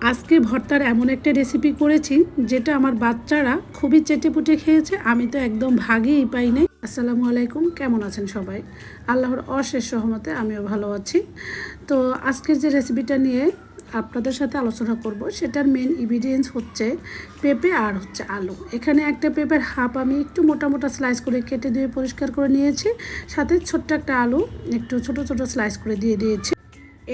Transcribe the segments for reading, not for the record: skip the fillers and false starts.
আজকে ভর্তার এমন একটা রেসিপি করেছি যেটা আমার বাচ্চারা খুবই চেটেপুটে খেয়েছে। আমি তো একদম ভাগেই পাই নাই। আসসালামু আলাইকুম, কেমন আছেন সবাই? আল্লাহর অশেষ রহমতে আমিও ভালো আছি। তো আজকের যে রেসিপিটা নিয়ে আপনাদের সাথে আলোচনা করব সেটার মেন ইনগ্রিডিয়েন্টস হচ্ছে পেঁপে আর হচ্ছে আলু। এখানে একটা পেঁপের হাফ আমি একটু মোটা মোটা স্লাইস করে কেটে দিয়ে পরিষ্কার করে নিয়েছি, সাথে ছোট্ট একটা আলু একটু ছোট ছোট স্লাইস করে দিয়ে দিয়েছি।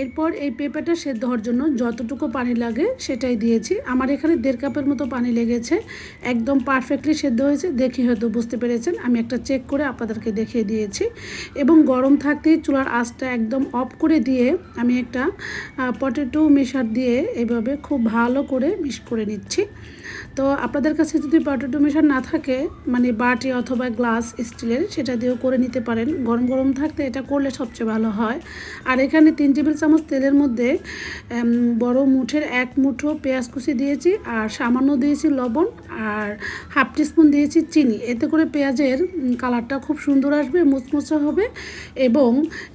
এরপর এই পেঁপেটা সেদ্ধ হওয়ার জন্য যতটুকু পানি লাগে সেটাই দিয়েছি। আমার এখানে 1.5 কাপের মতো পানি লেগেছে, একদম পারফেক্টলি সেদ্ধ হয়েছে। দেখে হয়তো বুঝতে পেরেছেন, আমি একটা চেক করে আপনাদেরকে দেখিয়ে দিয়েছি। এবং গরম থাকতেই চুলার আঁচটা একদম অফ করে দিয়ে আমি একটা পটেটো মেশার দিয়ে এভাবে খুব ভালো করে মিক্স করে নিচ্ছি। তো আপনাদের কাছে যদি পটেটো মেশার না থাকে, মানে বাটি অথবা গ্লাস স্টিলের, সেটা দিয়েও করে নিতে পারেন। গরম গরম থাকতে এটা করলে সবচেয়ে ভালো হয়। আর এখানে 3 টেবিল চামচ তেলের মধ্যে বড় মুঠের 1 মুঠো পেঁয়াজ কুচি দিয়েছি, আর সামান্য দিয়েছি লবণ, আর হাফ টিস্পুন দিয়েছি চিনি। এতে করে পেঁয়াজের কালারটা খুব সুন্দর আসবে, মুচমুচে হবে, এবং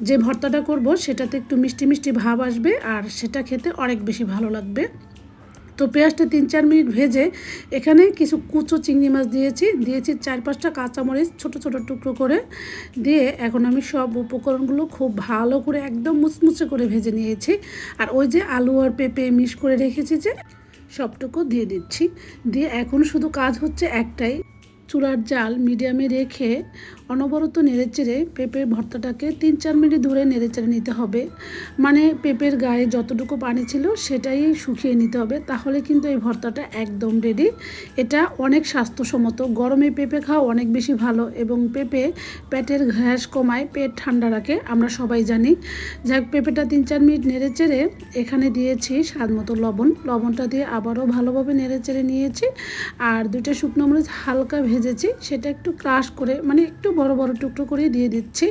যে ভর্তাটা করব সেটাতে একটু মিষ্টি মিষ্টি ভাব আসবে, আর সেটা খেতে অনেক বেশি ভালো লাগবে। তো পেঁয়াজটা 3-4 মিনিট ভেজে এখানে কিছু কুচো চিংড়ি মাছ দিয়েছি 4-5টা কাঁচামরিচ ছোট ছোট টুকরো করে দিয়ে এখন আমি সব উপকরণগুলো খুব ভালো করে একদম মুচমুচে করে ভেজে নিয়েছি। আর ওই যে আলু আর পেঁপে মিক্স করে রেখেছি যে, সবটুকু দিয়ে দিচ্ছি। দিয়ে এখন শুধু কাজ হচ্ছে একটাই, চুলার জাল মিডিয়ামে রেখে অনবরত নেড়েচেড়ে পেঁপের ভর্তাটাকে 3-4 মিনিট ধরে নেড়েচেড়ে নিতে হবে। মানে পেঁপের গায়ে যতটুকু পানি ছিল সেটাই শুকিয়ে নিতে হবে, তাহলে কিন্তু এই ভর্তাটা একদম রেডি। এটা অনেক স্বাস্থ্যসম্মত, গরমে পেঁপে খাওয়া অনেক বেশি ভালো, এবং পেঁপে পেটের গ্যাস কমায়, পেট ঠান্ডা রাখে, আমরা সবাই জানি। যাক, পেঁপেটা 3-4 মিনিট নেড়েচেড়ে এখানে দিয়েছি স্বাদ মতো লবণটা দিয়ে আবারও ভালোভাবে নেড়েচেড়ে নিয়েছি। আর 2টা শুকনো মরিচ হালকা ভেজেছি, সেটা একটু ক্রাশ করে, মানে একটু বড় বড় টুকরো করে দিয়ে দিচ্ছি।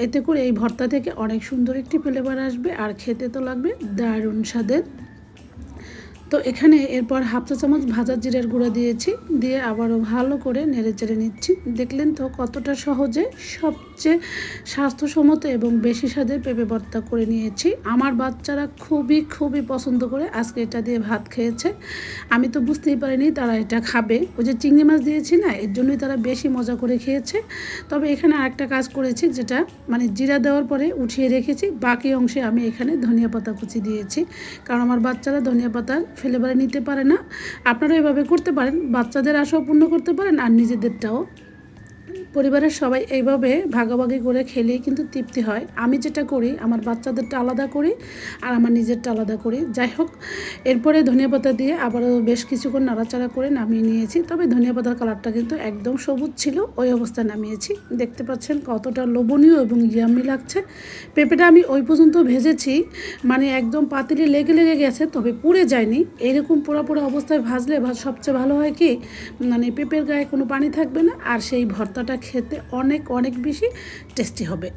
এতে করে এই ভর্তা থেকে অনেক সুন্দর একটি ফ্লেভার আসবে, আর খেতে তো লাগবে দারুণ স্বাদের। তো এখানে এরপর হাফ চা চামচ ভাজা জিরার গুঁড়া দিয়েছি, দিয়ে আবারও ভালো করে নেড়েচেড়ে নিচ্ছি। দেখলেন তো কতটা সহজে সবচেয়ে স্বাস্থ্যসম্মত এবং বেশি স্বাদের পেঁপে ভর্তা করে নিয়েছি। আমার বাচ্চারা খুবই খুবই পছন্দ করে আজকে এটা দিয়ে ভাত খেয়েছে। আমি তো বুঝতেই পারিনি তারা এটা খাবে। ওই যে চিংড়ি মাছ দিয়েছি না, এর জন্যই তারা বেশি মজা করে খেয়েছে। তবে এখানে আরেকটা কাজ করেছি, যেটা মানে জিরা দেওয়ার পরে উঠিয়ে রেখেছি, বাকি অংশে আমি এখানে ধনিয়া পাতা কুচি দিয়েছি, কারণ আমার বাচ্চারা ধনিয়া পাতার ফ্লেভারে নিতে পারে না। আপনারা এভাবে করতে পারেন, বাচ্চাদের আশাও পূর্ণ করতে পারেন আর নিজেদেরটাও। পরিবারের সবাই এইভাবে ভাগাভাগি করে খেলেই কিন্তু তৃপ্তি হয়। আমি যেটা করি, আমার বাচ্চাদেরটা আলাদা করি আর আমার নিজেরটা আলাদা করি। যাই হোক, এরপরে ধনিয়া পাতা দিয়ে আবারও বেশ কিছুক্ষণ নাড়াচাড়া করে নামিয়ে নিয়েছি। তবে ধনিয়া পাতার কালারটা কিন্তু একদম সবুজ ছিল, ওই অবস্থায় নামিয়েছি। দেখতে পাচ্ছেন কতটা লোভনীয় এবং ইয়াম্মি লাগছে। পেঁপেটা আমি ওই পর্যন্ত ভেজেছি, মানে একদম পাতিলে লেগে লেগে গেছে, তবে পুড়ে যায়নি। এরকম পোড়া পোড়া অবস্থায় ভাজলে সবচেয়ে ভালো হয় কি, মানে পেঁপের গায়ে কোনো পানি থাকবে না, আর সেই ভর্তাটা খেতে অনেক অনেক বেশি টেস্টি হবে।